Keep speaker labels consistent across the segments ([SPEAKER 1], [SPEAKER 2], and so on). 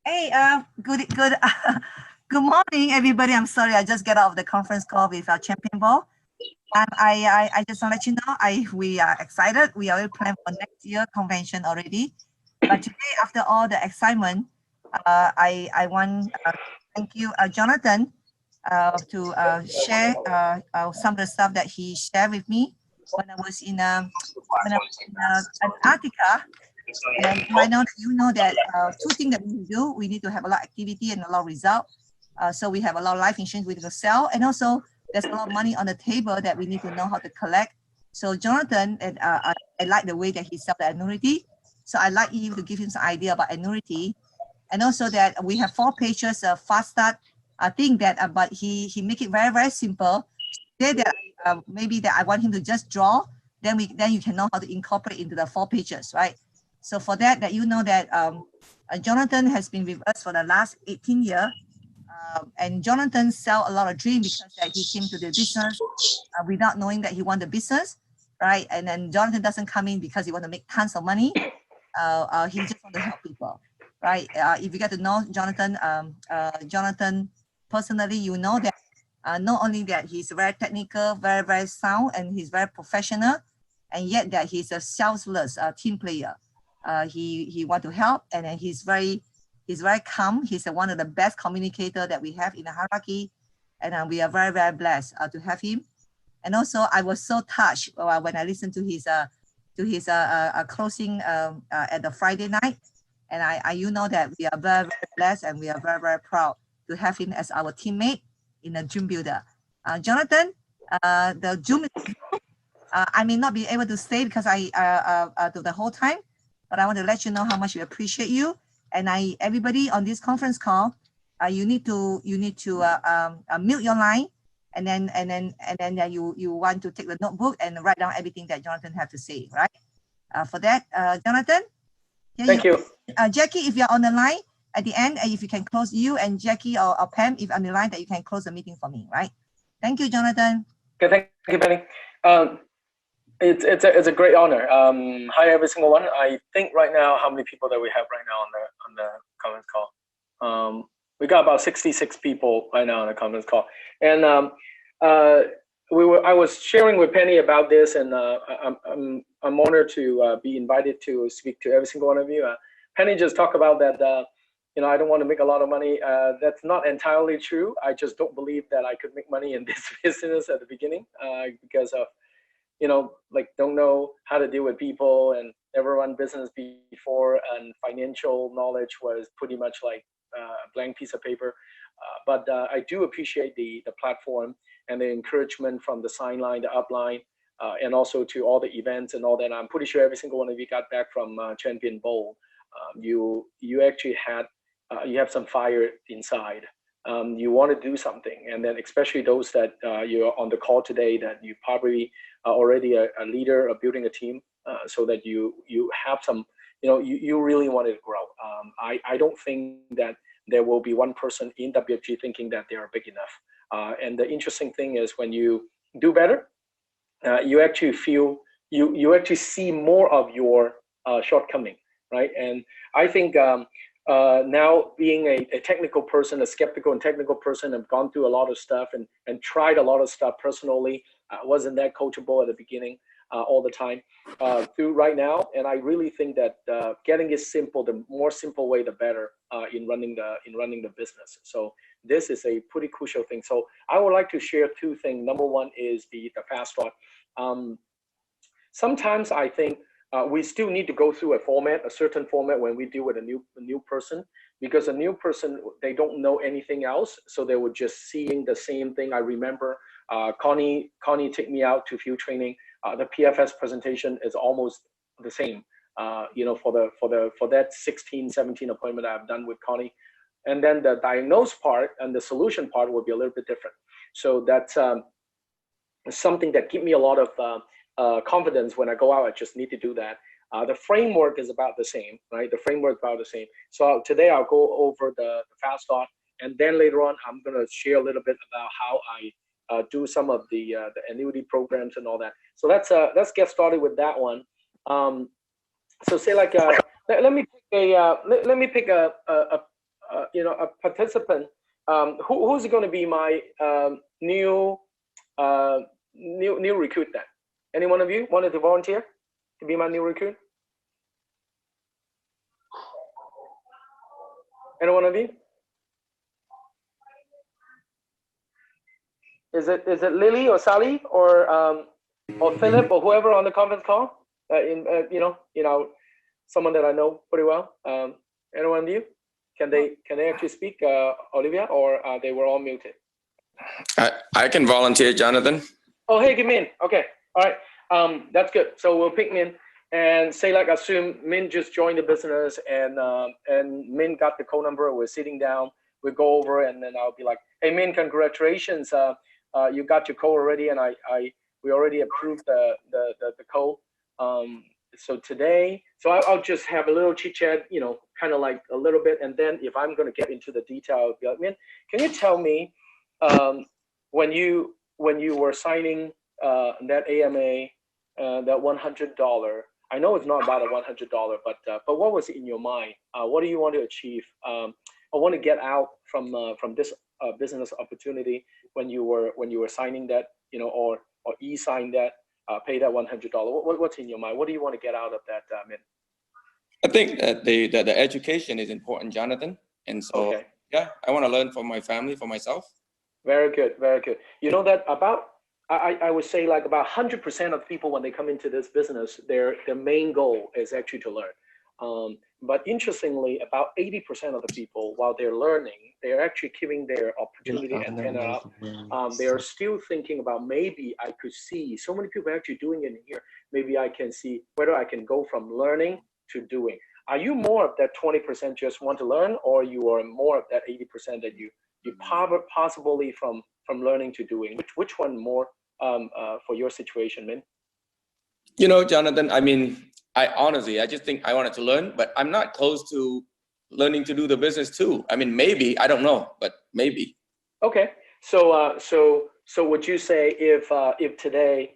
[SPEAKER 1] Hey, good good morning, everybody. I'm sorry, I just get out of the conference call with Champion Ball. I just want to let you know, we are excited. We already planned for next year convention already. But today, after all the excitement, I want thank you, Jonathan, to share some of the stuff that he shared with me when I was in when I was in Antarctica. And right now, you know that two things that we need to do, we need to have a lot of activity and a lot of result. So we have a lot of life insurance we need to sell, and also there's a lot of money on the table that we need to know how to collect. So Jonathan, and I like the way that he sell the annuity. So I like you to give him some idea about annuity, and also that we have 4 pages of fast start. I think that, but he make it very simple. Say that maybe that I want him to just draw, then you can know how to incorporate into the 4 pages, right? So for that, that you know that Jonathan has been with us for the last 18 years, and Jonathan sell a lot of dream because that he came to the business without knowing that he want the business, right? And then Jonathan doesn't come in because he want to make tons of money. He just want to help people, right? If you get to know Jonathan, Jonathan personally, you know that not only that he's very technical, very sound, and he's very professional, and yet that he's a selfless team player. He want to help, and then he's very calm. He's one of the best communicator that we have in the hierarchy, and we are very blessed to have him. And also, I was so touched when I listened to his closing at the Friday night. And you know that we are very blessed and we are very proud to have him as our teammate in the Zoom builder. Jonathan, the Zoom is I may not be able to stay because I do the whole time, but I want to let you know how much we appreciate you. And everybody on this conference call, you need to mute your line, and then you want to take the notebook and write down everything that Jonathan have to say, right? For that, Jonathan, here you
[SPEAKER 2] Thank you.
[SPEAKER 1] Jackie, if you're on the line at the end, if you can close you and Jackie or Pam, if on the line, that you can close the meeting for me, right? Thank you, Jonathan.
[SPEAKER 2] Okay, thank you, Penny. Um, it's a great honor. Hi, every single one. I think right now, how many people that we have right now on the conference call? We got about 66 people right now on the conference call, and uh, I was sharing with Penny about this, and I'm honored to be invited to speak to every single one of you. Penny just talked about that. I don't want to make a lot of money. That's not entirely true. I just don't believe that I could make money in this business at the beginning because of like don't know how to deal with people and never run business before, and financial knowledge was pretty much like a blank piece of paper. But I do appreciate the platform and the encouragement from the sideline, the upline, and also to all the events and all that. I'm pretty sure every single one of you got back from Champion Bowl. You actually had you have some fire inside. You want to do something, and then especially those that you're on the call today, that you probably are already a leader of building a team, so that you have some, you really wanted to grow. I don't think that there will be one person in WFG thinking that they are big enough. And the interesting thing is when you do better, you actually feel you actually see more of your shortcoming, right? And I think now being a technical person, a skeptical and technical person, I've gone through a lot of stuff and tried a lot of stuff personally. Wasn't that coachable at the beginning all the time through right now, and I really think that getting it simple, the more simple way, the better in running the business. So this is a pretty crucial thing. So I would like to share two things. Number one is the fast start. Um, Sometimes I think we still need to go through a certain format when we deal with a new person, because a new person, they don't know anything else, so they were just seeing the same thing. I remember Connie took me out to field training. The PFS presentation is almost the same. For that 16, 17 appointment I've done with Connie, and then the diagnose part and the solution part will be a little bit different. So that's something that give me a lot of confidence when I go out. I just need to do that. The framework is about the same, right? The framework is about the same. So today I'll go over the fast start, and then later on I'm going to share a little bit about how I do some of the annuity programs and all that. So let's get started with that one. So say like let me pick a a participant. Who's going to be my new recruit then? Any one of you wanted to volunteer to be my new recruit? Any one of you? Is it Lily or Sally or Philip or whoever on the conference call? Someone that I know pretty well. Any one of you? Can they actually speak, Olivia, or they were all muted?
[SPEAKER 3] I can volunteer, Jonathan.
[SPEAKER 2] Oh, hey, get Min. Okay, all right. That's good. So we'll pick Min and say, like, assume Min just joined the business and Min got the code number. We're sitting down. We go over and then I'll be like, hey, Min, congratulations. You got your code already, and we already approved the code. So today, I'll just have a little chit chat, kind of like a little bit, and then if I'm going to get into the detail, I'll be like, Min, can you tell me when you were signing that AMA, that $100? I know it's not about a $100, but what was in your mind? What do you want to achieve? I want to get out from this business opportunity when you were signing that, or e-sign that, pay that $100. What's in your mind? What do you want to get out of that, Min?
[SPEAKER 3] I think that the education is important, Jonathan, and so
[SPEAKER 2] okay.
[SPEAKER 3] Yeah, I want to learn for my family, for myself.
[SPEAKER 2] Very good, very good. You know that I would say like about 100% of people when they come into this business, their main goal is actually to learn. But interestingly, about 80% of the people, while they're learning, they're actually keeping their opportunity antenna up. They are still thinking about, maybe I could see, so many people are actually doing it here. Maybe I can see whether I can go from learning to doing. Are you more of that 20% just want to learn, or you are more of that 80% that you possibly from learning to doing? Which one more for your situation, Min?
[SPEAKER 3] Jonathan, I just think I wanted to learn, but I'm not close to learning to do the business too. Maybe, I don't know, but maybe.
[SPEAKER 2] Okay, so would you say if today,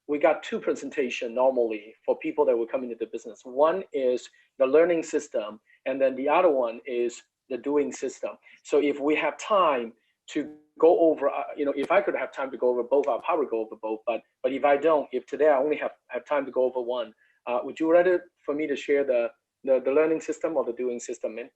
[SPEAKER 2] we got two presentations normally for people that will come into the business. One is the learning system, and then the other one is the doing system. So if we have time to go over, if I could have time to go over both, I'll probably go over both. But if I don't, if today I only have time to go over one, would you rather for me to share the learning system or the doing system, Min?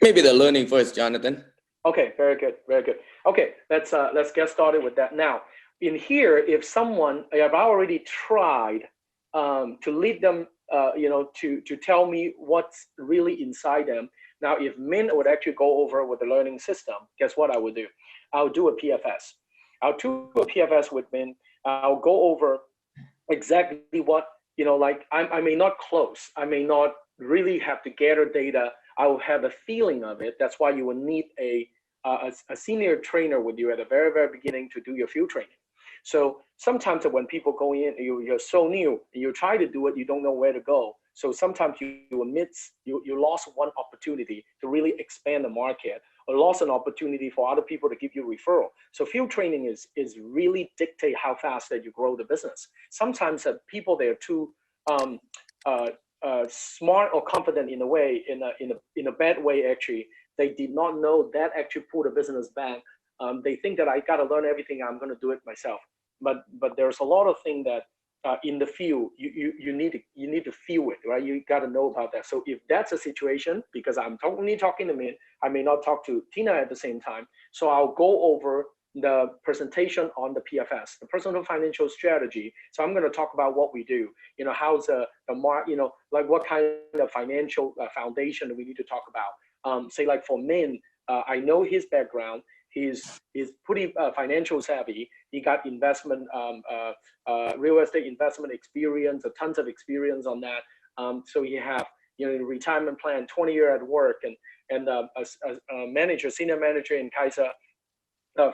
[SPEAKER 3] Maybe the learning first, Jonathan.
[SPEAKER 2] Okay, very good, very good. Okay, let's get started with that now. In here, if I've already tried to lead them, to tell me what's really inside them. Now, if Min would actually go over with the learning system, guess what I would do? I'll do a PFS. I'll do a PFS with Min. I'll go over exactly what, I may not close. I may not really have to gather data. I will have a feeling of it. That's why you will need a senior trainer with you at the very, very beginning to do your field training. So sometimes when people go in, you're so new, you try to do it, you don't know where to go. So sometimes you lost one opportunity to really expand the market, or lost an opportunity for other people to give you referral. So field training is really dictate how fast that you grow the business. Sometimes people, they're too smart or confident in a way, in a bad way actually. They did not know that actually pulled the business back. They think that I got to learn everything, I'm going to do it myself. But there's a lot of things that in the field you need to feel it, right? You got to know about that. So if that's a situation, because I'm only talking to Min, I may not talk to Tina at the same time. So I'll go over the presentation on the PFS, the personal financial strategy. So I'm going to talk about what we do. How's the like what kind of financial foundation do we need to talk about? Say like for Min, I know his background. He's pretty financial savvy. He got investment, real estate investment experience, tons of experience on that. So he have retirement plan, 20 years at work, and a manager, senior manager in Kaiser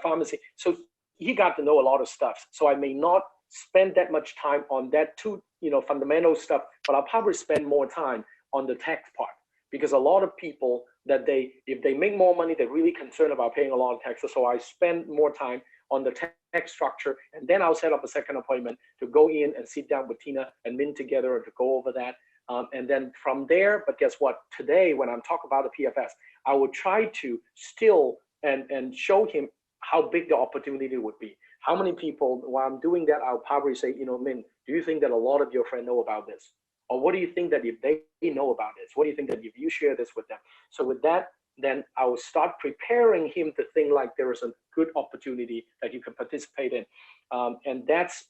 [SPEAKER 2] Pharmacy. So he got to know a lot of stuff. So I may not spend that much time on that too, fundamental stuff, but I'll probably spend more time on the tax part, because a lot of people that if they make more money, they're really concerned about paying a lot of taxes. So I spend more time on the tax structure, and then I'll set up a second appointment to go in and sit down with Tina and Min together and to go over that. And then from there, but guess what? Today, when I'm talking about the PFS, I will try to still and show him how big the opportunity would be. How many people, while I'm doing that, I'll probably say, Min, do you think that a lot of your friends know about this? Or what do you think that if they know about this? What do you think that if you share this with them? So with that, then I will start preparing him to think like there is a good opportunity that you can participate in. And that's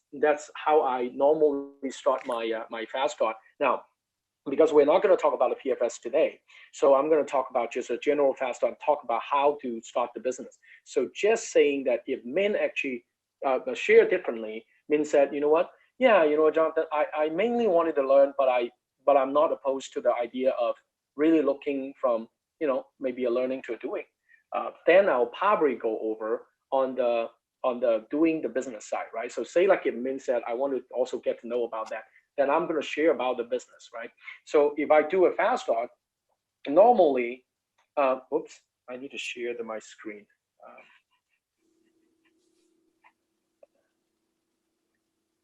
[SPEAKER 2] how I normally start my fast start. Now, because we're not going to talk about the PFS today, so I'm going to talk about just a general fast start, talk about how to start the business. So just saying that if Min actually share differently, Min said, you know what? Yeah, Jonathan, I mainly wanted to learn, but I'm not opposed to the idea of really looking from, maybe a learning to a doing. Then I'll probably go over on the doing the business side, right? So say like if Min said, I want to also get to know about that, then I'm going to share about the business, right? So if I do a fast start, normally, oops, I need to share my screen.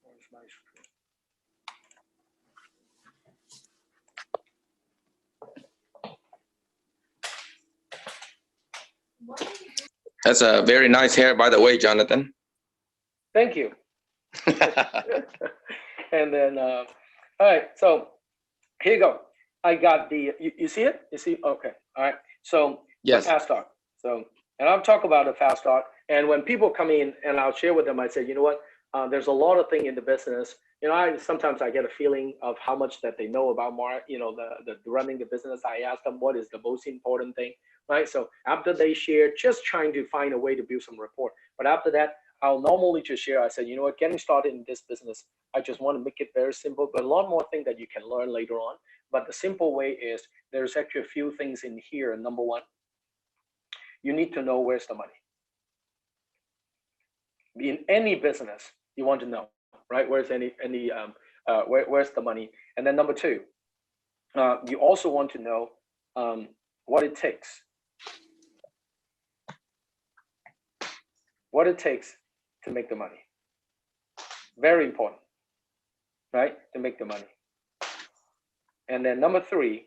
[SPEAKER 2] Where's my screen?
[SPEAKER 3] That's a very nice hair, by the way, Jonathan.
[SPEAKER 2] Thank you. And then, all right, so here you go. I got you see it? You see? Okay, all right. So
[SPEAKER 3] yes,
[SPEAKER 2] fast start. So, and I'll talk about a fast start. And when people come in and I'll share with them, I say, you know what? There's a lot of things in the business. Sometimes I get a feeling of how much that they know about the running the business. I ask them what is the most important thing, right? So after they share, just trying to find a way to build some rapport. But after that, I'll normally just share. I said, you know what, getting started in this business, I just want to make it very simple, but a lot more things that you can learn later on. But the simple way is there's actually a few things in here. Number one, you need to know where's the money. In any business, you want to know, right? Where's where's the money? And then number two, you also want to know what it takes. What it takes to make the money. Very important, right? To make the money. And then number three,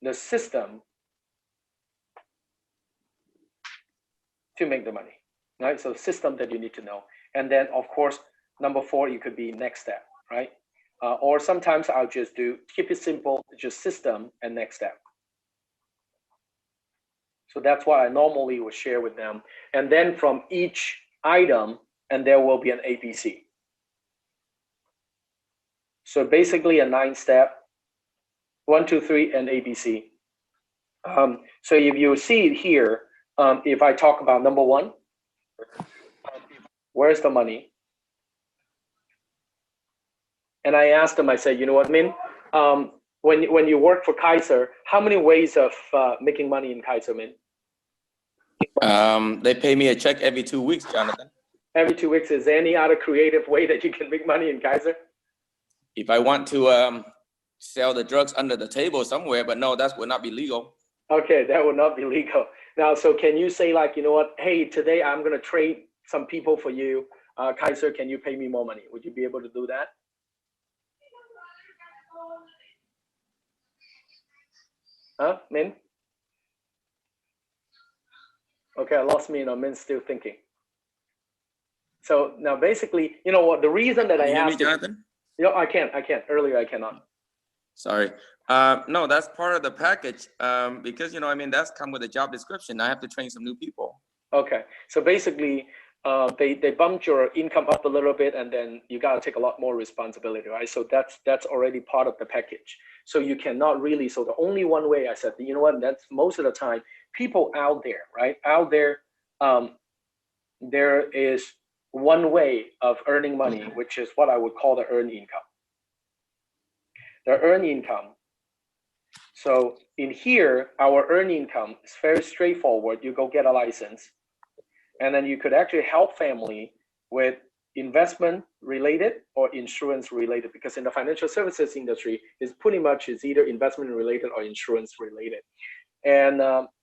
[SPEAKER 2] the system to make the money, right? So system that you need to know. And then of course, number four, it could be next step, right? Or sometimes I'll just keep it simple, just system and next step. So that's what I normally would share with them. And then from each item, and there will be an ABC. So basically a 9-step, 1, 2, 3, and ABC. So if you see it here, if I talk about number one, where's the money? And I asked them, I said, you know what, Min, when you work for Kaiser, how many ways of making money in Kaiser, Min?
[SPEAKER 3] They pay me a check every 2 weeks, Jonathan.
[SPEAKER 2] Every 2 weeks. Is there any other creative way that you can make money in Kaiser?
[SPEAKER 3] If I want to sell the drugs under the table somewhere, but no, that would not be legal.
[SPEAKER 2] Okay, that would not be legal. Now, so can you say like, you know what, hey, today I'm going to trade some people for you. Kaiser, can you pay me more money? Would you be able to do that? Huh, Min? Okay, I lost Min. Min's still thinking. So now basically, you know what, the reason that I asked.
[SPEAKER 3] Can you hear me, Jonathan?
[SPEAKER 2] I can't. Earlier, I cannot.
[SPEAKER 3] Sorry. No, that's part of the package because, that's come with a job description. I have to train some new people.
[SPEAKER 2] Okay. So basically, they bumped your income up a little bit, and then you got to take a lot more responsibility, right? So that's already part of the package. So you cannot really, so the only one way I said, you know what, that's most of the time, people out there, right? Out there, there is one way of earning money, which is what I would call the earned income. The earned income. So in here, our earned income is very straightforward. You go get a license, and then you could actually help family with investment related or insurance related, because in the financial services industry, it's pretty much is either investment related or insurance related. And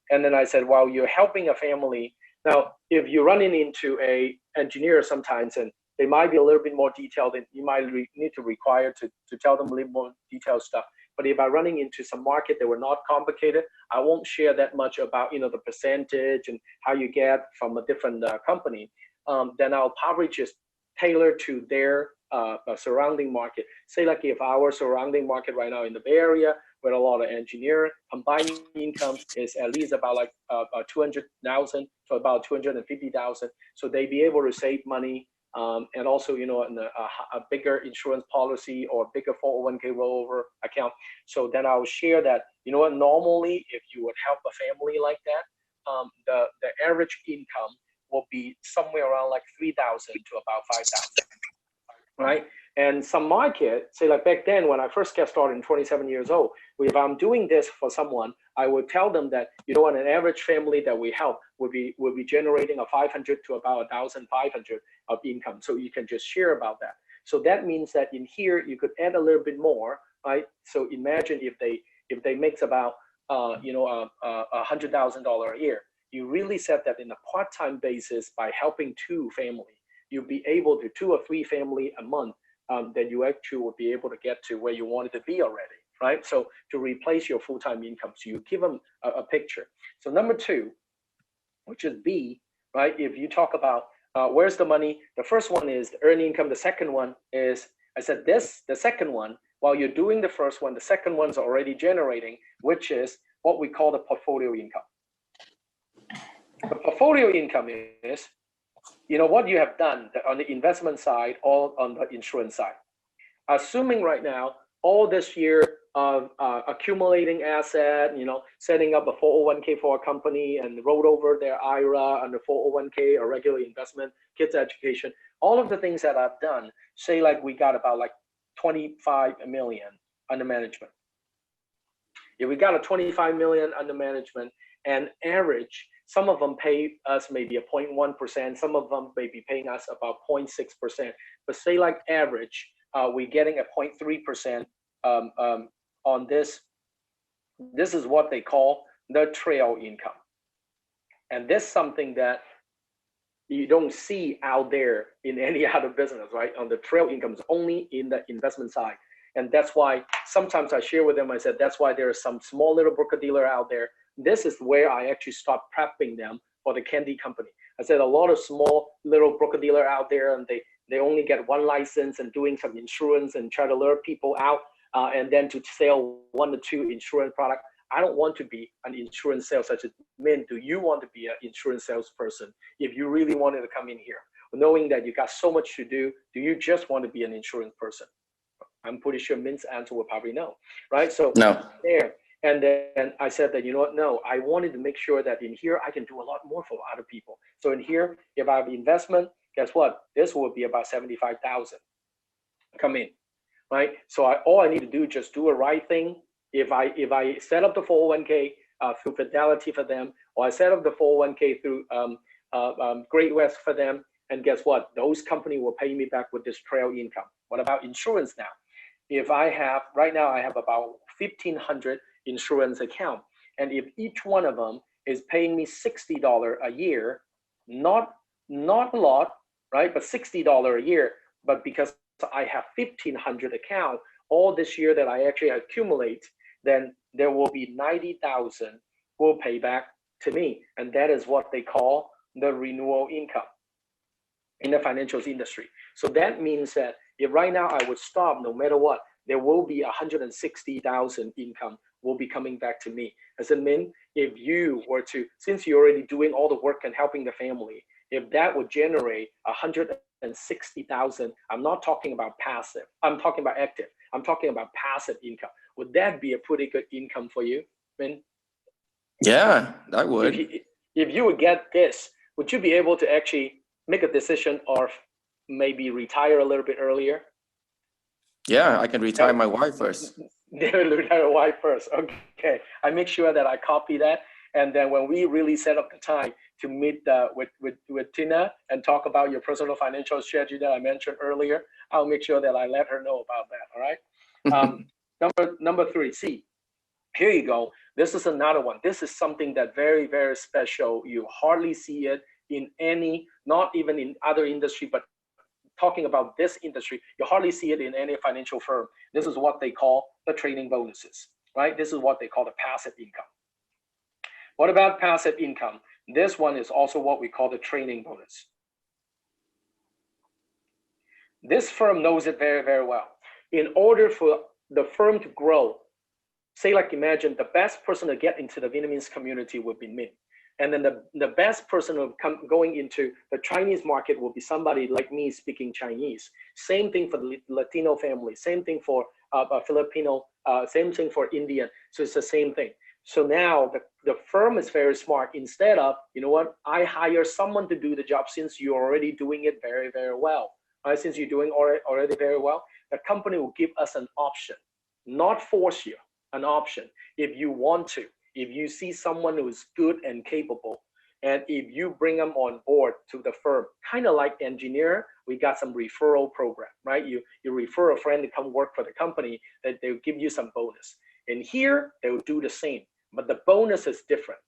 [SPEAKER 2] then I said, while you're helping a family, now if you're running into a engineer sometimes, and they might be a little bit more detailed, and you might need to require to tell them a little more detailed stuff. But if I'm running into some market that were not complicated, I won't share that much about, you know, the percentage and how you get from a different company. Then I'll probably just tailor to their surrounding market. Say like if our surrounding market right now in the Bay Area with a lot of engineer, combined income is at least about like 200,000 to about 250,000. So they be able to save money. And also, you know, in a bigger insurance policy or bigger 401k rollover account. So then I'll share that, you know what, normally if you would help a family like that, the average income will be somewhere around like 3,000 to about 5,000, right? And some market, say like back then when I first got started in 27 years old, if I'm doing this for someone, I would tell them that, you know what, an average family that we help will be generating a 500 to about 1,500 of income. So you can just share about that. So that means that in here you could add a little bit more, right? So imagine if they makes about you know $100,000 a year, you really set that in a part-time basis by helping 2 family. You'll be able to 2 or 3 family a month. Then you actually will be able to get to where you wanted to be already, right? So to replace your full-time income, so you give them a picture. So number 2, which is B, right? If you talk about where's the money, the first one is the earned income. The second one is, I said this, the second one, while you're doing the first one, the second one's already generating, which is what we call the portfolio income. The portfolio income is, you know, what you have done on the investment side or on the insurance side. Assuming right now, all this year of accumulating asset, you know, setting up a 401k for a company and rolled over their IRA under 401k or regular investment, kids education, all of the things that I've done, say like we got about like 25 million under management. If we got a 25 million under management and average, some of them pay us maybe a 0.1%, some of them may be paying us about 0.6%, but say like average, we're getting a 0.3% on this. This is what they call the trail income. And this is something that you don't see out there in any other business, right? On the trail income is only in the investment side. And that's why sometimes I share with them, I said, that's why there are some small little broker-dealer out there. This is where I actually start prepping them for the candy company. I said a lot of small little broker-dealer out there, and they only get 1 license and doing some insurance and try to lure people out and then to sell 1 or 2 insurance products. I don't want to be an insurance sales such as Min. Do you want to be an insurance salesperson? If you really wanted to come in here, knowing that you got so much to do you just want to be an insurance person? I'm pretty sure Min's answer will probably no, right? So
[SPEAKER 3] no.
[SPEAKER 2] There. And then I said that, you know what, no, I wanted to make sure that in here I can do a lot more for other people. So in here, if I have investment, guess what? This will be about 75,000 come in, right? So all I need to do is just do a right thing. If I set up the 401k through Fidelity for them, or I set up the 401k through Great West for them, and guess what? Those companies will pay me back with this trail income. What about insurance now? If I have, right now I have about 1,500 insurance account, and if each one of them is paying me $60 a year, not a lot, right? But $60 a year, but because I have 1,500 account all this year that I actually accumulate, then there will be 90,000 will pay back to me, and that is what they call the renewal income in the financials industry. So that means that if right now I would stop, no matter what, there will be 160,000 income will be coming back to me. As a Min, if you were to, since you're already doing all the work and helping the family, if that would generate 160,000, I'm not talking about passive, I'm talking about active, I'm talking about passive income. Would that be a pretty good income for you, Min?
[SPEAKER 3] Yeah, that would.
[SPEAKER 2] If you would get this, would you be able to actually make a decision or maybe retire a little bit earlier?
[SPEAKER 3] Yeah, I can retire my wife first.
[SPEAKER 2] Retire wife first. Okay, I make sure that I copy that, and then when we really set up the time to meet with Tina and talk about your personal financial strategy that I mentioned earlier, I'll make sure that I let her know about that. All right. Number 3. See, here you go. This is another one. This is something that very, very special. You hardly see it in any, not even in other industry, but talking about this industry, you hardly see it in any financial firm. This is what they call the training bonuses, right? This is what they call the passive income. What about passive income? This one is also what we call the training bonus. This firm knows it very, very well. In order for the firm to grow, say like imagine the best person to get into the Vietnamese community would be Min. And then the best person going into the Chinese market will be somebody like me speaking Chinese. Same thing for the Latino family, same thing for Filipino, same thing for Indian. So it's the same thing. So now the firm is very smart. Instead of, you know what, I hire someone to do the job since you're already doing it very, very well. Right? Since you're doing already very well, the company will give us an option, not force you, an option if you want to. If you see someone who is good and capable, and if you bring them on board to the firm, kind of like engineer, we got some referral program, right? You refer a friend to come work for the company, that they'll give you some bonus. And here, they will do the same, but the bonus is different.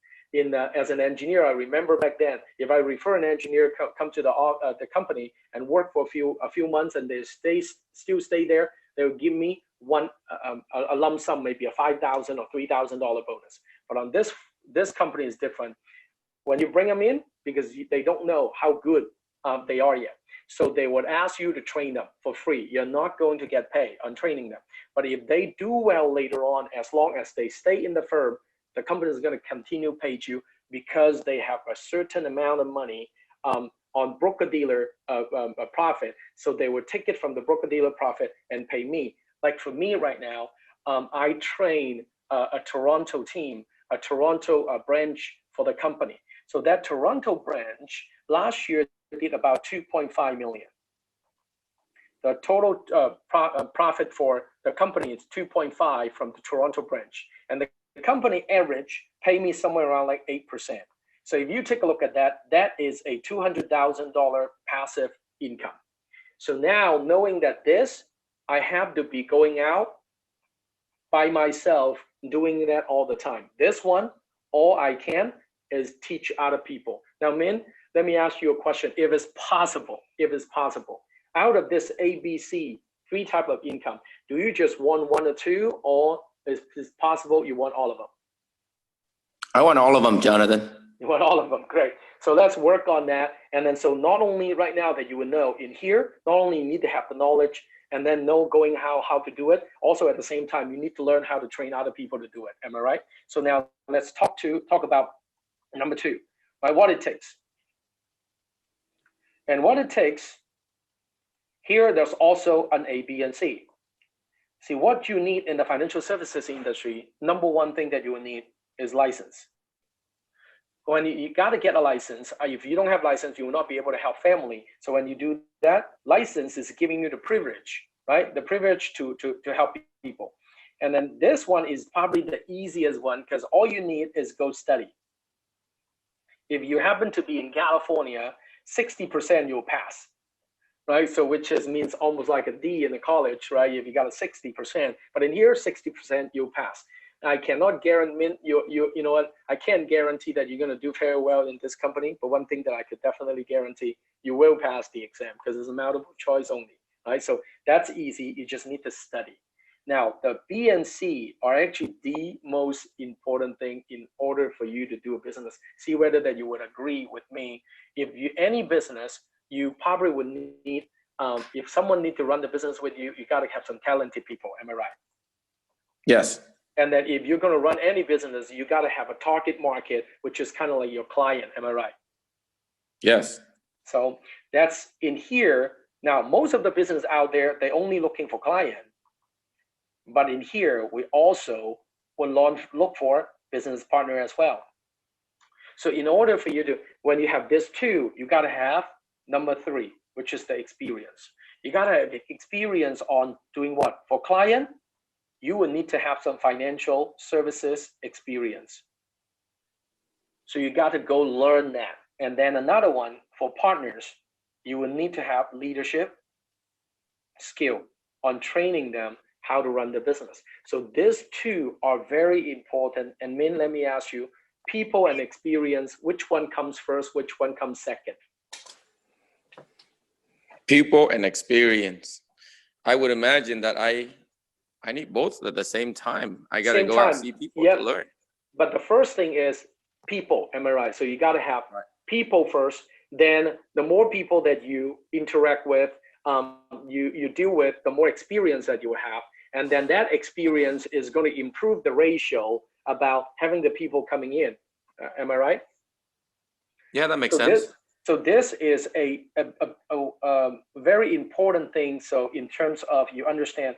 [SPEAKER 2] As an engineer, I remember back then, if I refer an engineer come to the company and work for a few months and they still stay there, they will give me a lump sum, maybe a $5,000 or $3,000 bonus. But on this company is different. When you bring them in, because they don't know how good they are yet, so they would ask you to train them for free. You're not going to get paid on training them. But if they do well later on, as long as they stay in the firm, the company is going to continue to pay you because they have a certain amount of money on broker-dealer profit. So they would take it from the broker-dealer profit and pay me. Like for me right now, I train a Toronto team, a Toronto branch for the company. So that Toronto branch last year did about 2.5 million. The total profit for the company is 2.5 from the Toronto branch. And the company average pay me somewhere around like 8%. So if you take a look at that, that is a $200,000 passive income. So now knowing that I have to be going out by myself, doing that all the time. This one, all I can is teach other people. Now, Min, let me ask you a question. If it's possible, out of this ABC, 3 type of income, do you just want 1 or 2, or is it possible you want all of them?
[SPEAKER 3] I want all of them, Jonathan.
[SPEAKER 2] You want all of them, great. So let's work on that. And then so not only right now that you will know in here, not only you need to have the knowledge and then know going how to do it, also at the same time, you need to learn how to train other people to do it. Am I right? So now let's talk about number 2, right? What it takes. And what it takes, here there's also an A, B, and C. See, what you need in the financial services industry, number 1 thing that you will need is license. When you got to get a license, if you don't have license, you will not be able to help family. So when you do that, license is giving you the privilege, right? The privilege to help people. And then this one is probably the easiest one because all you need is go study. If you happen to be in California, 60% you'll pass, right? So which means almost like a D in the college, right? If you got a 60%, but in here, 60% you'll pass. I cannot guarantee you know what? I can't guarantee that you're going to do very well in this company. But one thing that I could definitely guarantee, you will pass the exam because it's a multiple choice only, right? So that's easy. You just need to study. Now, the B and C are actually the most important thing in order for you to do a business. See whether that you would agree with me. If any business, you probably would need, if someone needs to run the business with you, you got to have some talented people. Am I right?
[SPEAKER 3] Yes.
[SPEAKER 2] And then if you're going to run any business, you got to have a target market, which is kind of like your client. Am I right?
[SPEAKER 3] Yes.
[SPEAKER 2] So that's in here. Now, most of the business out there, they're only looking for client. But in here, we also will look for business partner as well. So in order for you to, when you have this 2, you got to have number 3, which is the experience. You got to have experience on doing what? For client, you will need to have some financial services experience. So you got to go learn that. And then another one, for partners, you will need to have leadership skill on training them how to run the business. So these 2 are very important. And Min, let me ask you, people and experience, which one comes first, which one comes second?
[SPEAKER 3] People and experience. I would imagine that I need both at the same time. I gotta
[SPEAKER 2] Same
[SPEAKER 3] go out and
[SPEAKER 2] time.
[SPEAKER 3] see people
[SPEAKER 2] Yep.
[SPEAKER 3] to learn.
[SPEAKER 2] But the first thing is people, am I right? So you got to have
[SPEAKER 3] Right.
[SPEAKER 2] people first. Then the more people that you interact with, you deal with, the more experience that you have. And then that experience is going to improve the ratio about having the people coming in. Am I right?
[SPEAKER 3] Yeah, that makes
[SPEAKER 2] So
[SPEAKER 3] sense.
[SPEAKER 2] this is a very important thing. So in terms of, you understand,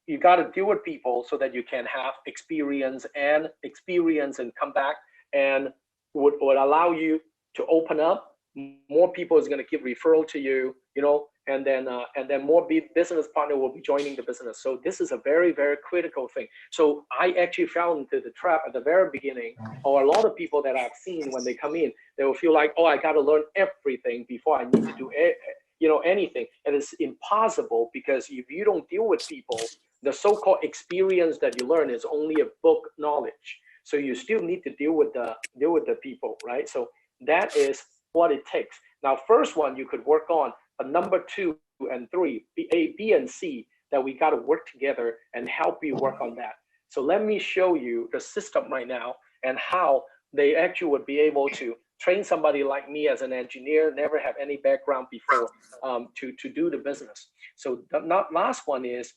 [SPEAKER 2] you got to deal with people so that you can have experience and come back, and would allow you to open up. More people is going to give referral to you, you know, and then more business partner will be joining the business. So this is a very, very critical thing. So I actually fell into the trap at the very beginning, or a lot of people that I've seen when they come in, they will feel like, oh, I got to learn everything before I need to do anything. And it's impossible, because if you don't deal with people, the so-called experience that you learn is only a book knowledge. So you still need to deal with the people, right? So that is what it takes. Now, first one you could work on, but number 2 and 3, A, B, and C, that we got to work together and help you work on that. So let me show you the system right now, and how they actually would be able to train somebody like me as an engineer, never have any background before, to do the business. So the last one is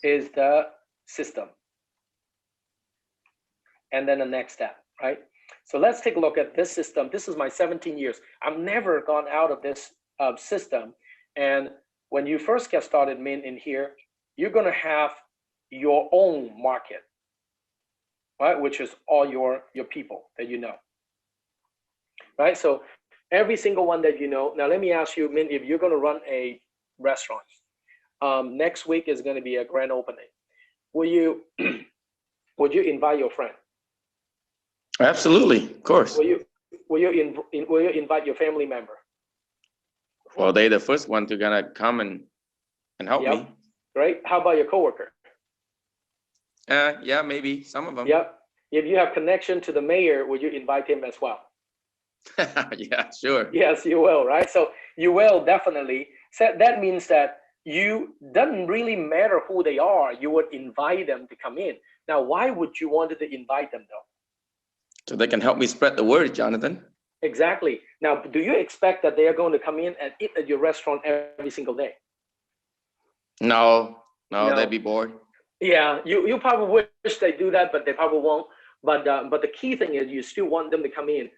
[SPEAKER 2] the system. And then the next step, right? So let's take a look at this system. This is my 17 years. I've never gone out of this system. And when you first get started, Min, in here, you're going to have your own market, right? Which is all your people that you know, right? So every single one that you know. Now, let me ask you, Min, if you're going to run a restaurant, next week is going to be a grand opening. Will you invite your friend?
[SPEAKER 3] Absolutely, of course.
[SPEAKER 2] Will you invite your family member?
[SPEAKER 3] Well, they the first one to gonna come and help me.
[SPEAKER 2] Right. How about your coworker?
[SPEAKER 3] Yeah, maybe some of them.
[SPEAKER 2] Yep. If you have connection to the mayor, will you invite him as well?
[SPEAKER 3] Yeah, sure.
[SPEAKER 2] Yes, you will, right? So you will definitely. So that means that you doesn't really matter who they are, you would invite them to come in. Now, why would you want to invite them though?
[SPEAKER 3] So they can help me spread the word, Jonathan.
[SPEAKER 2] Exactly. Now, do you expect that they are going to come in and eat at your restaurant every single day?
[SPEAKER 3] No, they'd be bored.
[SPEAKER 2] Yeah, you probably wish they do that, but they probably won't. But the key thing is you still want them to come in.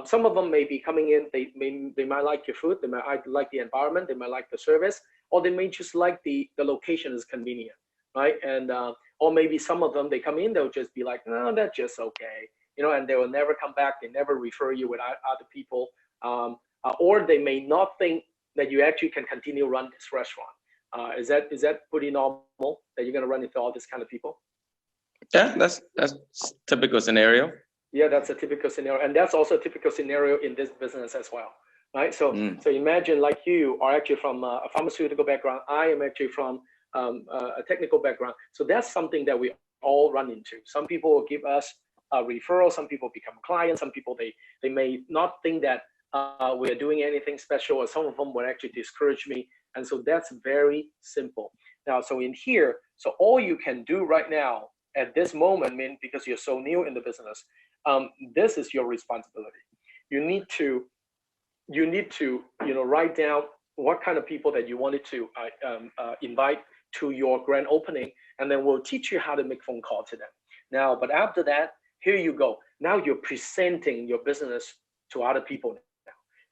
[SPEAKER 2] Some of them may be coming in. They might like your food. They might like the environment. They might like the service, or they may just like the location is convenient, right? And or maybe some of them, they come in, they'll just be like, no, that's just okay, you know, and they will never come back. They never refer you with other people, or they may not think that you actually can continue run this restaurant. Is that pretty normal that you're going to run into all this kind of people?
[SPEAKER 3] Yeah, that's typical scenario.
[SPEAKER 2] Yeah, that's a typical scenario, and that's also a typical scenario in this business as well, right? So so imagine, like, you are actually from a pharmaceutical background. I am actually from a technical background. So that's something that we all run into. Some people will give us a referral. Some people become clients. Some people they may not think that we are doing anything special, or some of them would actually discourage me. And so that's very simple. Now, so in here, so all you can do right now at this moment, because you're so new in the business, this is your responsibility. You need to write down what kind of people that you wanted to invite to your grand opening, and then we'll teach you how to make phone call to them. Now, but after that, here you go. Now you're presenting your business to other people now.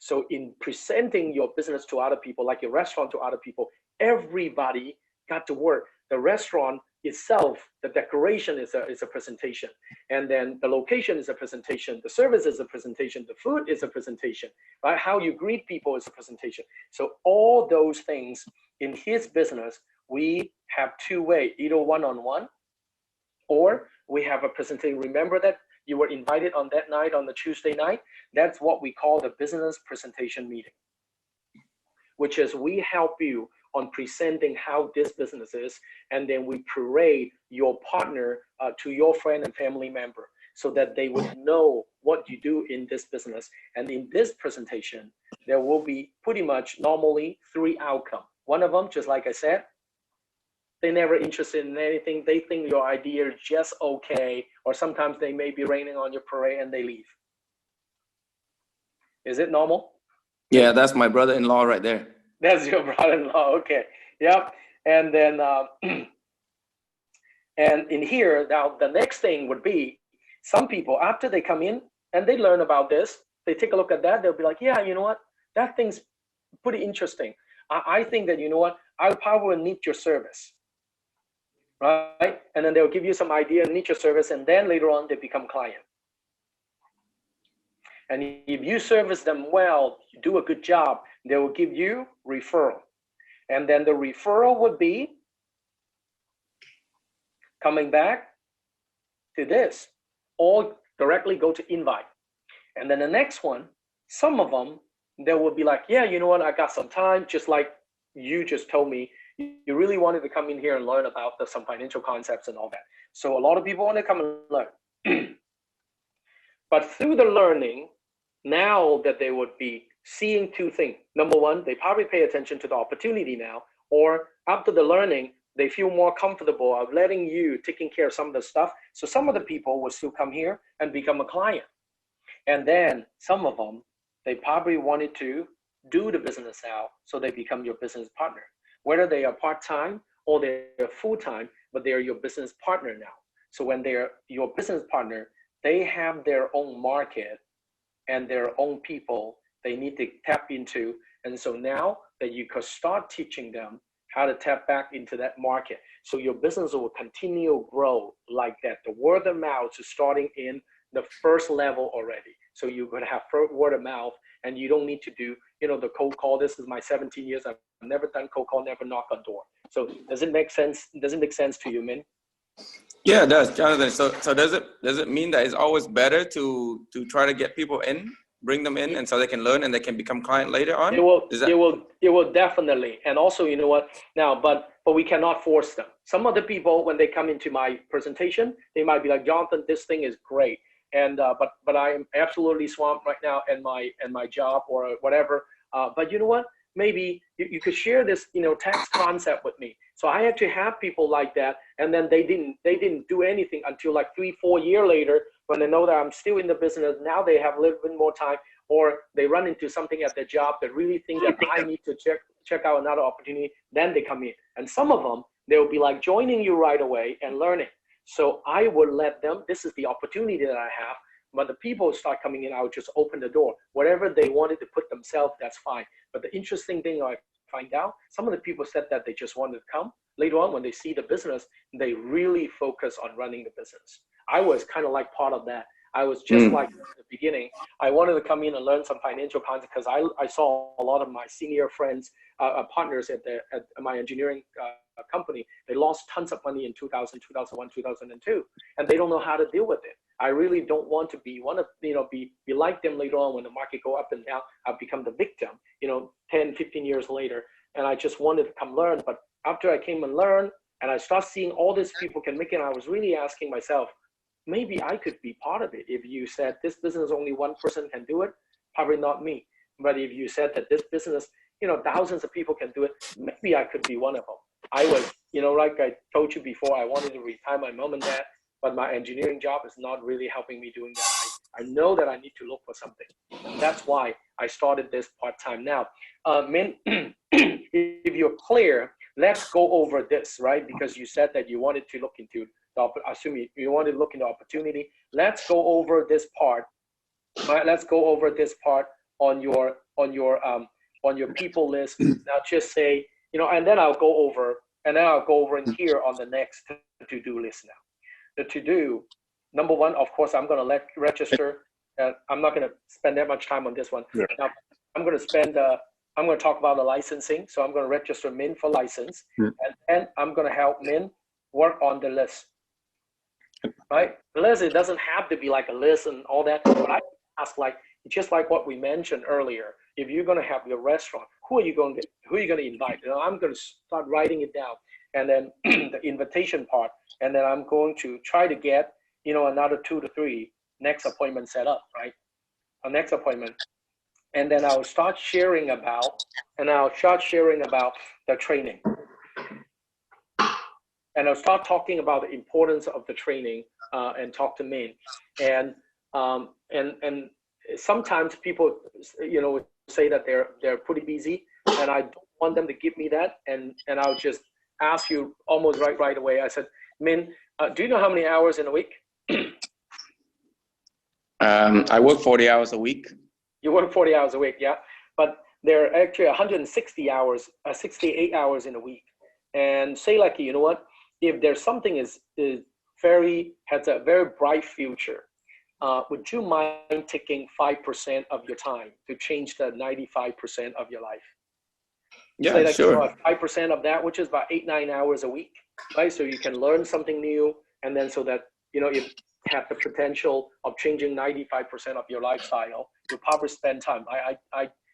[SPEAKER 2] So in presenting your business to other people, like your restaurant to other people, everybody got to work. The restaurant itself, the decoration is a presentation, and then the location is a presentation, the service is a presentation, the food is a presentation, right? How you greet people is a presentation. So all those things in his business, we have two ways, either one-on-one, or we have a presentation. Remember that you were invited on that night, on the Tuesday night? That's what we call the business presentation meeting, which is we help you on presenting how this business is, and then we parade your partner to your friend and family member. so that they would know what you do in this business. And in this presentation, there will be pretty much normally 3 outcomes. One of them, just like I said, they're never interested in anything. They think your idea is just okay, or sometimes they may be raining on your parade and they leave. Is it normal?
[SPEAKER 3] Yeah, that's my brother-in-law right there.
[SPEAKER 2] That's your brother-in-law. Okay. Yep. And then, and in here, now the next thing would be some people, after they come in and they learn about this, they take a look at that, they'll be like, yeah, you know what? That thing's pretty interesting. I think that, you know what? I probably need your service. Right? And then they'll give you some idea, need your service, and then later on they become client. And if you service them well, you do a good job, they will give you referral. And then the referral would be coming back to this, or directly go to invite. And then the next one, some of them, they will be like, yeah, you know what, I got some time, just like you just told me, you really wanted to come in here and learn about some financial concepts and all that. So a lot of people want to come and learn. But through the learning, now that they would be seeing 2 things. Number one, they probably pay attention to the opportunity now, or after the learning, they feel more comfortable of letting you taking care of some of the stuff. So some of the people will still come here and become a client. And then some of them, they probably wanted to do the business now, so they become your business partner. Whether they are part-time or they're full-time, but they're your business partner now. So when they're your business partner, they have their own market and their own people they need to tap into. And so now that you could start teaching them how to tap back into that market. So your business will continue to grow like that. The word of mouth is starting in the first level already. So you're going to have word of mouth, and you don't need to do, you know, the cold call. This is my 17 years. I've never done cold call, never knock on door. So does it make sense? Does it make sense to you, Min?
[SPEAKER 3] Yeah, it does, Jonathan. So does it mean that it's always better to try to get people in, bring them in, and so they can learn and they can become client later on?
[SPEAKER 2] It will definitely. And also, you know what? Now, but we cannot force them. Some of the people, when they come into my presentation, they might be like, Jonathan, this thing is great. And but I am absolutely swamped right now in my job or whatever. But you know what? Maybe you could share this, you know, tax concept with me. So I actually have people like that, and then they didn't do anything until like 3-4 years later, when they know that I'm still in the business. Now they have a little bit more time, or they run into something at their job that really think that I need to check out another opportunity. Then they come in, and some of them, they will be like joining you right away and learning. So I would let them, this is the opportunity that I have. When the people start coming in, I would just open the door. Whatever they wanted to put themselves, that's fine. But the interesting thing I find out, some of the people said that they just wanted to come. Later on, when they see the business, they really focus on running the business. I was kind of like part of that. I was just like at the beginning, I wanted to come in and learn some financial concepts because I saw a lot of my senior friends, partners at my engineering company. They lost tons of money in 2000, 2001, 2002, and they don't know how to deal with it. I really don't want to be one of, you know, be like them later on when the market go up and down. I've become the victim, you know, 10, 15 years later, and I just wanted to come learn. But after I came and learned, and I start seeing all these people can make it, I was really asking myself, maybe I could be part of it. If you said this business only one person can do it, probably not me. But if you said that this business, you know, thousands of people can do it, maybe I could be one of them. I was, you know, like I told you before, I wanted to retire my mom and dad, but my engineering job is not really helping me doing that. I know that I need to look for something. And that's why I started this part-time now. Min, if you're clear, let's go over this, right? Because you said that you wanted to look into assuming you want to look into opportunity. Let's go over this part. Right? Let's go over this part on your people list. Now just say, you know, and then I'll go over in here on the next to-do list now. The to-do, number one, of course, I'm going to register. I'm not going to spend that much time on this one. Yeah. Now, I'm going to talk about the licensing. So I'm going to register Min for license, and then I'm going to help Min work on the list. Right? The list, it doesn't have to be like a list and all that. But I ask, like, just like what we mentioned earlier, if you're going to have your restaurant, who are you going to invite? You know, I'm going to start writing it down, and then the invitation part, and then I'm going to try to get another 2 to 3 next appointment set up, right? A next appointment. And then I'll start sharing about the training. And I'll start talking about the importance of the training and talk to Min. And sometimes people, say that they're pretty busy, and I don't want them to give me that. And I'll just ask you almost right away. I said, Min, do you know how many hours in a week?
[SPEAKER 3] I work 40 hours a week.
[SPEAKER 2] You work 40 hours a week, yeah. But there are actually 168 hours in a week. And say like, you know what? If there's something has a very bright future, would you mind taking 5% of your time to change the 95% of your life?
[SPEAKER 3] Yeah,
[SPEAKER 2] say like,
[SPEAKER 3] sure.
[SPEAKER 2] 5% of that, which is about 8-9 hours a week, right? So you can learn something new, and then so that you have the potential of changing 95% of your lifestyle. You probably spend time.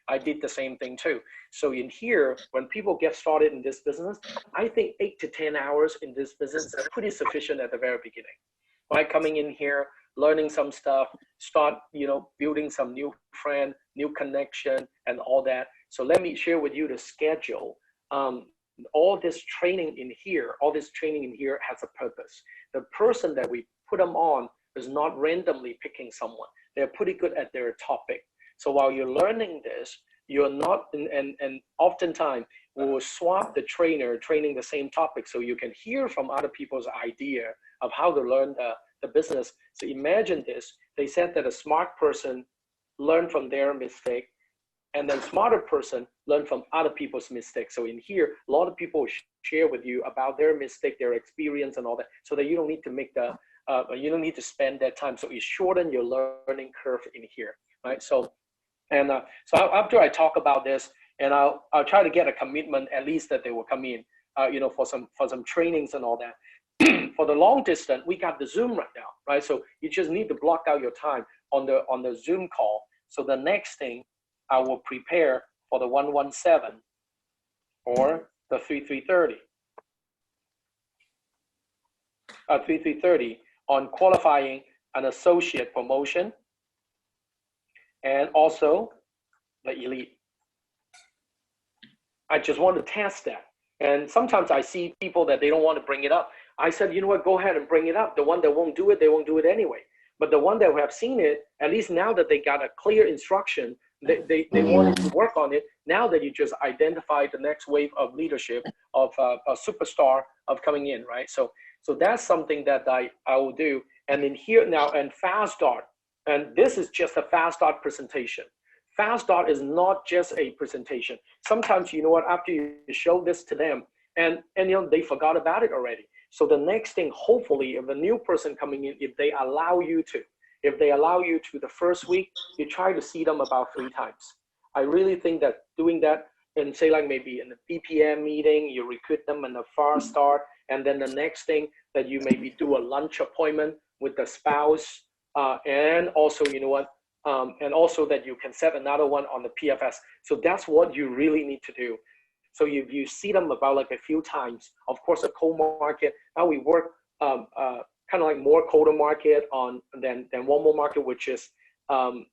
[SPEAKER 2] I did the same thing too. So in here, when people get started in this business, I think 8 to 10 hours in this business is pretty sufficient at the very beginning. Right, coming in here, learning some stuff, start building some new friend, new connection, and all that. So let me share with you the schedule. All this training in here has a purpose. The person that we put them on is not randomly picking someone. They're pretty good at their topic. So while you're learning this, you're not, and oftentimes we will swap the trainer training the same topic so you can hear from other people's idea of how to learn the business. So imagine this. They said that a smart person learn from their mistake, and then smarter person learn from other people's mistakes. So in here, a lot of people share with you about their mistake, their experience and all that, so that you don't need to make you don't need to spend that time. So you shorten your learning curve in here, right? So after I talk about this, and I'll try to get a commitment at least that they will come in, for some trainings and all that. For the long distance, we got the Zoom right now, right? So you just need to block out your time on the Zoom call. So the next thing, I will prepare for the 117 or the 3330 on qualifying an associate promotion, and also the elite. I just want to test that. And sometimes I see people that they don't want to bring it up. I said, you know what, go ahead and bring it up. The one that won't do it, they won't do it anyway. But the one that have seen it, at least now that they got a clear instruction, they wanted to work on it. Now that you just identified the next wave of leadership of a superstar of coming in, right? So that's something that I will do. And in here now, and Fast Start, and this is just a Fast Start presentation. Fast Start is not just a presentation. Sometimes, you know what, after you show this to them, and they forgot about it already. So the next thing, hopefully, if a new person coming in, if they allow you to the first week, you try to see them about 3 times. I really think that doing that, and say like maybe in a BPM meeting, you recruit them in a Fast Start, and then the next thing that you maybe do a lunch appointment with the spouse, and also, you know what, and also that you can set another one on the PFS. So that's what you really need to do. So if you see them about like a few times, of course, a cold market, now we work kind of like more colder market than warm market, which is, I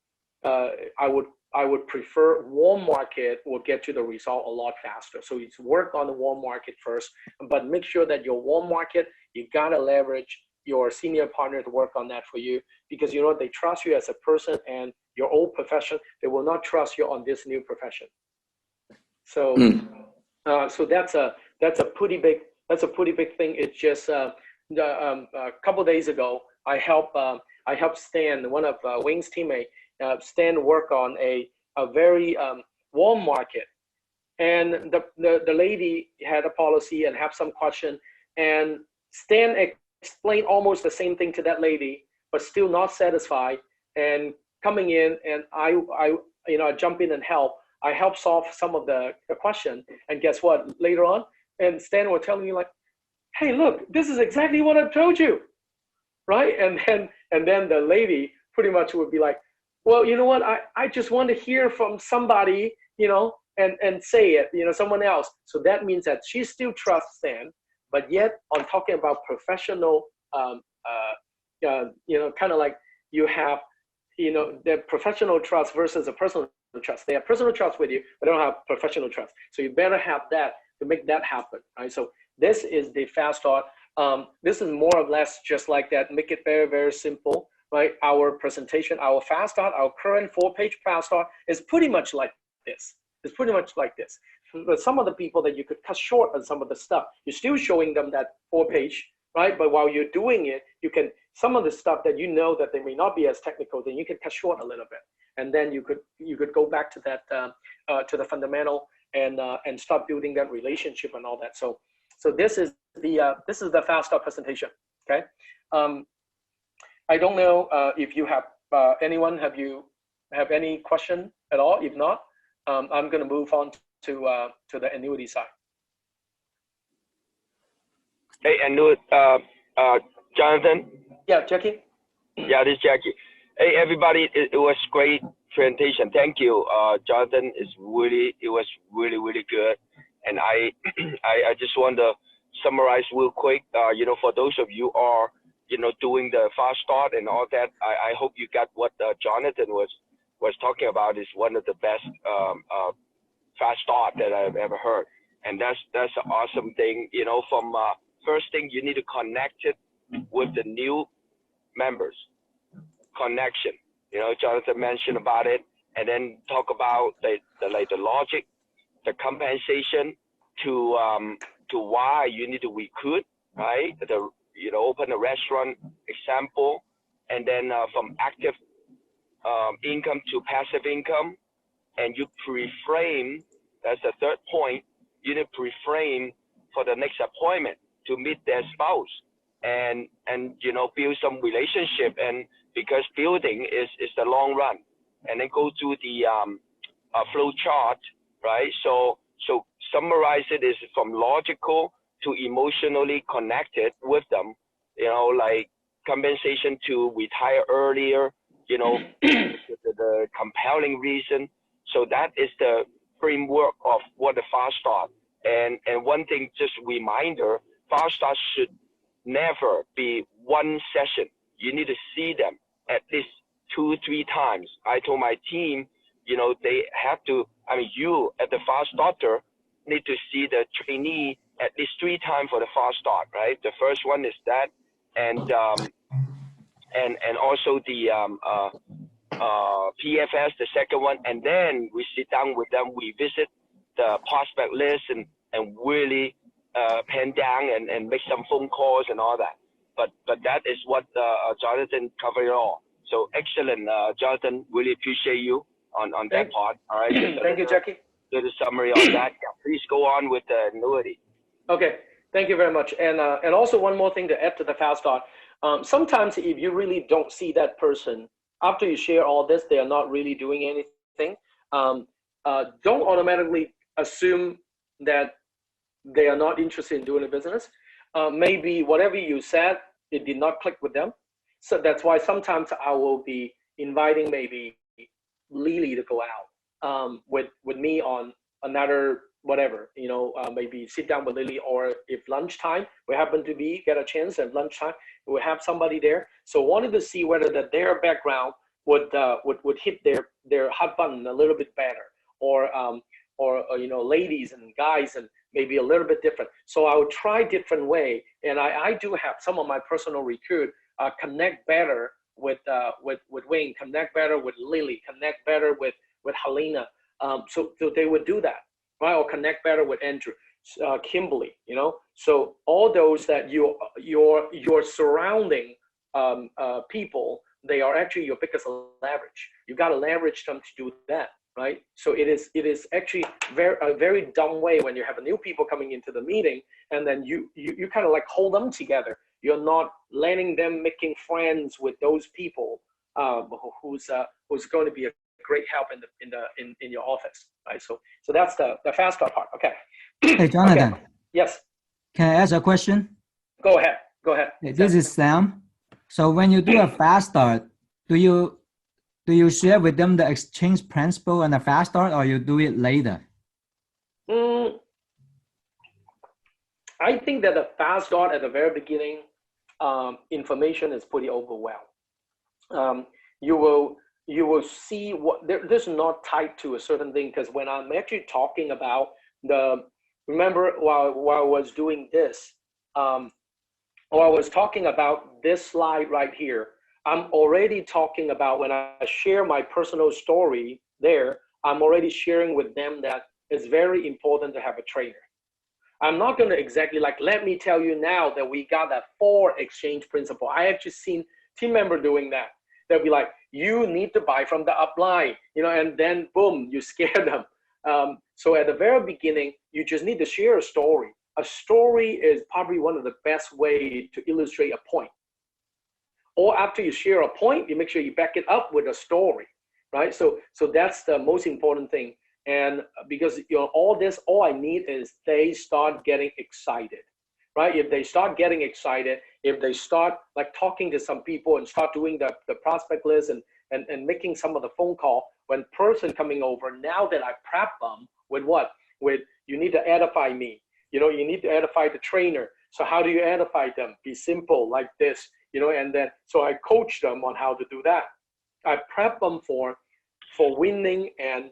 [SPEAKER 2] would prefer warm market will get you the result a lot faster. So you work on the warm market first, but make sure that your warm market, you gotta leverage your senior partner to work on that for you, because you know they trust you as a person, and your old profession, they will not trust you on this new profession. So, so that's a pretty big thing. It's just a couple days ago, I helped Stan, one of Wayne's teammate, Stan work on a very warm market, and the lady had a policy and have some question, and Stan explained almost the same thing to that lady, but still not satisfied, and coming in, and I jump in and help. I help solve some of the question, and guess what? Later on, and Stan was telling me like, "Hey, look, this is exactly what I told you," right? And then the lady pretty much would be like, "Well, you know what? I just want to hear from somebody, and say it, someone else." So that means that she still trusts Stan, but yet on talking about professional kind of like you have, the professional trust versus a personal trust. They have personal trust with you, but they don't have professional trust. So you better have that to make that happen, right? So this is the fast start. This is more or less just like that. Make it very, very simple, right? Our presentation, our fast start, our current 4-page fast start is pretty much like this. It's pretty much like this. But some of the people that you could cut short on some of the stuff, you're still showing them that 4-page, right? But while you're doing it, you can, some of the stuff that that they may not be as technical, then you can cut short a little bit. And then you could go back to that, to the fundamental and start building that relationship and all that. So this is the fast start presentation, okay? I don't know if you have, anyone, have any question at all? If not, I'm gonna move on to the annuity side.
[SPEAKER 4] Hey, Jonathan.
[SPEAKER 2] Yeah, Jackie.
[SPEAKER 4] Yeah, this is Jackie. Hey, everybody! It was great presentation. Thank you, Jonathan. It was really good. And I just want to summarize real quick. For those of you who are doing the fast start and all that, I hope you got what Jonathan was talking about. Is one of the best fast start that I've ever heard. And that's an awesome thing. From first thing, you need to connect it with the new members. Connection. Jonathan mentioned about it, and then talk about the logic, the compensation to why you need to recruit, right? Open a restaurant example, and then from active income to passive income, and you pre-frame. That's the third point. You need to pre-frame for the next appointment to meet their spouse, and build some relationship, and because building is the long run, and then go through the flow chart, right? So summarize it is from logical to emotionally connected with them, like compensation to retire earlier, the compelling reason. So that is the framework of what the fast start. And one thing, just reminder, fast start should never be one session. You need to see them at least 2-3 times. I told my team, they have to, you as the fast starter need to see the trainee at least 3 times for the fast start, right? The first one is that, and also the PFS, the second one, and then we sit down with them, we visit the prospect list and really pen down and make some phone calls and all that. But that is what Jonathan covered it all. So excellent, Jonathan. Really appreciate you on that part. All right.
[SPEAKER 2] Thank you, Jackie.
[SPEAKER 4] Do the summary on that. Yeah, please go on with the annuity.
[SPEAKER 2] Okay. Thank you very much. And also one more thing to add to the fast start. Sometimes if you really don't see that person after you share all this, they are not really doing anything. Don't automatically assume that they are not interested in doing a business. Maybe whatever you said, it did not click with them. So that's why sometimes I will be inviting maybe Lily to go out with me on another whatever, maybe sit down with Lily, or if lunchtime we happen to get a chance at lunchtime, we have somebody there. So wanted to see whether their background would hit their hot button a little bit better, or ladies and guys, and maybe a little bit different. So I will try different way, and I do have some of my personal recruit connect better with Wayne, connect better with Lily, connect better with Helena. So they would do that, right? Or connect better with Andrew, Kimberly. So all those that your surrounding people, they are actually your biggest leverage. You got to leverage them to do that. Right, so it is actually a very dumb way when you have new people coming into the meeting, and then you kind of like hold them together. You're not letting them making friends with those people who's going to be a great help in your office, right? So that's the fast start part. Okay.
[SPEAKER 5] Hey, Jonathan.
[SPEAKER 2] Okay. Yes.
[SPEAKER 5] Can I ask a question?
[SPEAKER 2] Go ahead.
[SPEAKER 5] Hey, this is Sam. So when you do a fast start, do you share with them the exchange principle and the fast start, or you do it later?
[SPEAKER 2] I think that the fast start at the very beginning information is pretty overwhelmed. You will see what this is not tied to a certain thing, because when I'm actually talking about remember while I was doing this, while I was talking about this slide right here, I'm already talking about when I share my personal story there, I'm already sharing with them that it's very important to have a trainer. I'm not going to exactly like, let me tell you now that we got that 4 exchange principle. I actually seen team member doing that. They'll be like, you need to buy from the upline, you know, and then boom, you scare them. So at the very beginning, you just need to share a story. A story is probably one of the best way to illustrate a point. Or after you share a point, you make sure you back it up with a story, right? So that's the most important thing. And because all I need is they start getting excited, right? If they start getting excited, if they start like talking to some people and start doing the prospect list and making some of the phone call, when person coming over, now that I prep them with what? With you need to edify me, you know, you need to edify the trainer. So how do you edify them? Be simple like this, you know, and then, so I coach them on how to do that. I prep them for winning and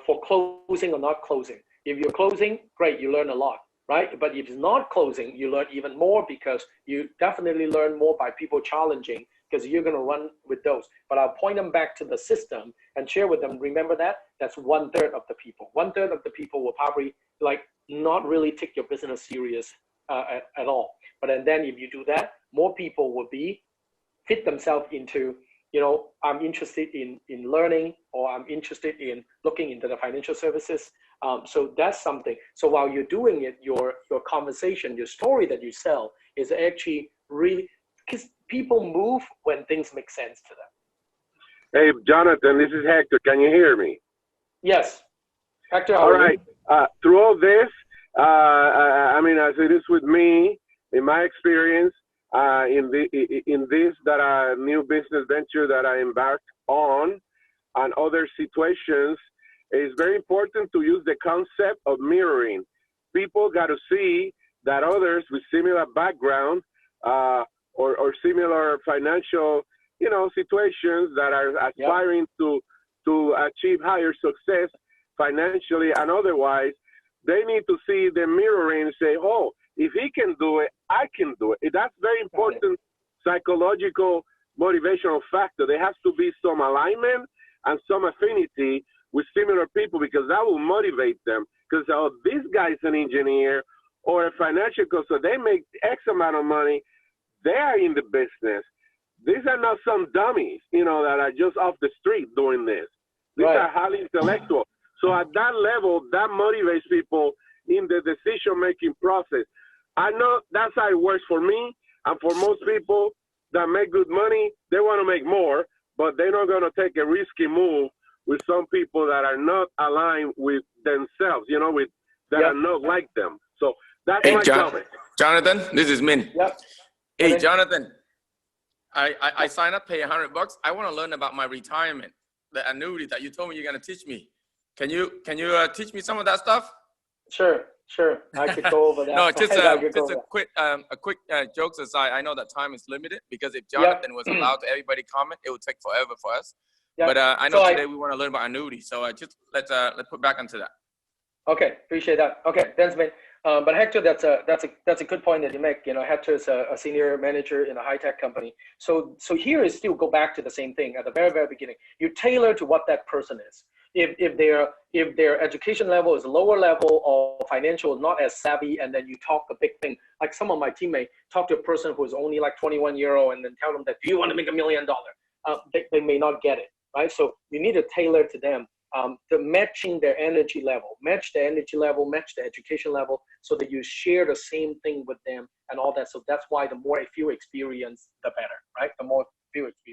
[SPEAKER 2] for closing or not closing. If you're closing, great, you learn a lot, right? But if it's not closing, you learn even more, because you definitely learn more by people challenging, because you're going to run with those. But I'll point them back to the system and share with them, remember that's 1/3 of the people. 1/3 of the people will probably like not really take your business serious at all. But then if you do that, more people will fit themselves into, you know, I'm interested in learning, or I'm interested in looking into the financial services. So that's something. So while you're doing it, your conversation, your story that you sell is actually really, because people move when things make sense to them.
[SPEAKER 6] Hey, Jonathan, this is Hector. Can you hear me?
[SPEAKER 2] Yes. Hector, how
[SPEAKER 6] all
[SPEAKER 2] are
[SPEAKER 6] right.
[SPEAKER 2] you?
[SPEAKER 6] Through all this, I mean, as it is with me, in my experience, in this new business venture that I embarked on, and other situations, it's very important to use the concept of mirroring. People got to see that others with similar background or similar financial, you know, situations that are aspiring to achieve higher success financially and otherwise, they need to see the mirroring and say, oh, if he can do it, I can do it. That's very important psychological motivational factor. There has to be some alignment and some affinity with similar people, because that will motivate them. Because, oh, this guy's an engineer or a financial consultant, they make X amount of money, they are in the business. These are not some dummies, you know, that are just off the street doing this. These are highly intellectual. So at that level, that motivates people in the decision-making process. I know that's how it works for me, and for most people that make good money, they want to make more, but they're not going to take a risky move with some people that are not aligned with themselves, you know, that are not like them. So that's my comment.
[SPEAKER 3] Jonathan, this is Min.
[SPEAKER 2] Yep.
[SPEAKER 3] Hey, Jonathan, I signed up, pay $100. I want to learn about my retirement, the annuity that you told me you're going to teach me. Can you teach me some of that stuff?
[SPEAKER 2] Sure. I could go over that.
[SPEAKER 3] No, just a quick jokes aside. I know that time is limited, because if Jonathan was allowed to everybody comment, it would take forever for us. But I know today we want to learn about annuity, so just let's put back onto that.
[SPEAKER 2] Okay, appreciate that. Okay, thanks, man. But Hector, that's a good point that you make. You know, Hector is a senior manager in a high-tech company. So here is still go back to the same thing at the very, very beginning. You tailor to what that person is. If their education level is lower level or financial not as savvy, and then you talk a big thing, like some of my teammates talk to a person who is only like 21-year-old and then tell them that, do you want to make $1 million? They may not get it, right? So you need to tailor to them. To matching their energy level, match the energy level, match the education level, so that you share the same thing with them and all that. So that's why the more few experience, the better, right? The more few experience.